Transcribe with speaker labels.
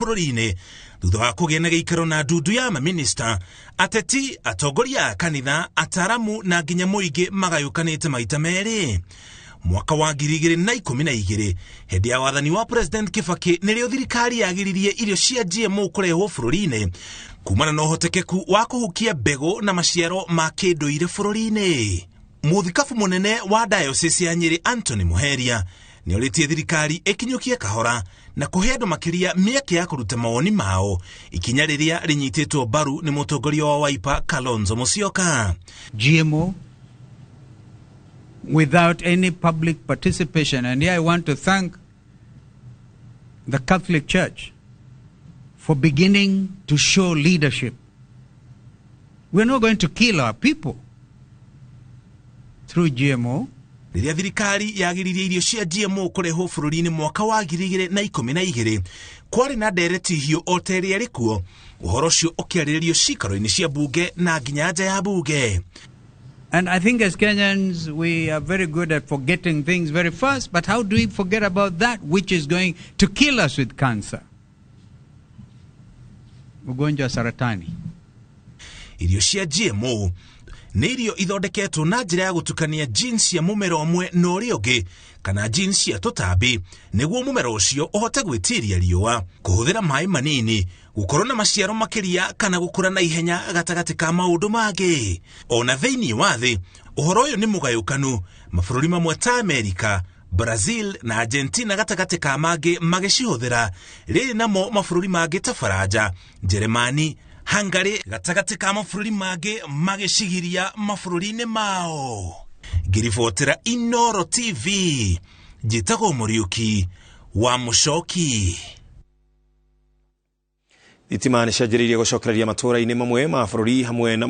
Speaker 1: bũrũri-inĩ thutha wa kũgĩa na gĩikaro na ndundu ya maminista, ateti, atongoria a kanitha, ataramu na nginya mũingĩ magayũkanĩte maita merĩ. Mwaka wa 2012 hĩndĩ ya wathani wa President Kibaki nĩrĩo thirikari yagiririe irio cia GMO kũrehwo bũrũri-inĩ kumana na ũhotekeku wa kũhukia mbegũ na maciaro ma kĩndũire bũrũri-inĩ. Mũthikabu mũnene wa diocese ya Nyeri Anthony Muheria nĩorĩtie thirikari ĩkinyũkie kahora na kũhe andũ makĩria mĩeke ya kũruta mawoni mao, ikinya rĩrĩa rĩnyitĩtwo mbaru nĩ mũtongoria wa Wiper Kalonzo Musyoka.
Speaker 2: GMO without any public participation, and here I want to thank the Catholic Church for beginning to show leadership. We're not going to kill our people through GMO.
Speaker 1: Rĩrĩa thirikari yagiririe irio cia GMO kũrehwo bũrũri-inĩ mwaka wa 2012, kwarĩ na ndereti hiũ o ta ĩrĩa ĩrĩ kuo, ũhoro ũcio ũkĩarĩrĩrio cikaro-inĩ cia bunge na nginya nja ya bunge.
Speaker 2: And I think as Kenyans, we are very good at forgetting things very fast, but how do we forget about that which is going to kill us with cancer? Ugonjwa saratani.
Speaker 1: Irio cia GMO nĩ irio ithondeketwo na njĩra ya gũtukania genes cia mũmera ũmwe na ũrĩa ũngĩ, kana genes cia tũtambi, nĩguo mũmera ũcio ũhote gwĩtiria riũa, kũhũthĩra maĩ manini, gũkorwo na maciaro makĩria kana gũkũra na ihenya gatagatĩ ka maũndũ mangĩ. Ona thĩinĩ wa thĩ, ũhoro ũyũ nĩ mũgayũkanu, mabũrũri mamwe ta Amerika, Brazil na Argentina gatagatĩ ka mangĩ magĩcihũthĩra, rĩrĩ namo mabũrũri mangĩ ta Faranja, Jeremani, Hungary gatagatĩ ka mabũrũri mangĩ magĩcigiria mabũrũri-inĩ mao. Ngĩribotera Inooro TV, njĩtagwo Mũriũki wa Mũcoki.
Speaker 3: Thitima nĩ cianjĩrĩirie gũcokereria matũũra-inĩ mamwe ma bũrũri hamwe na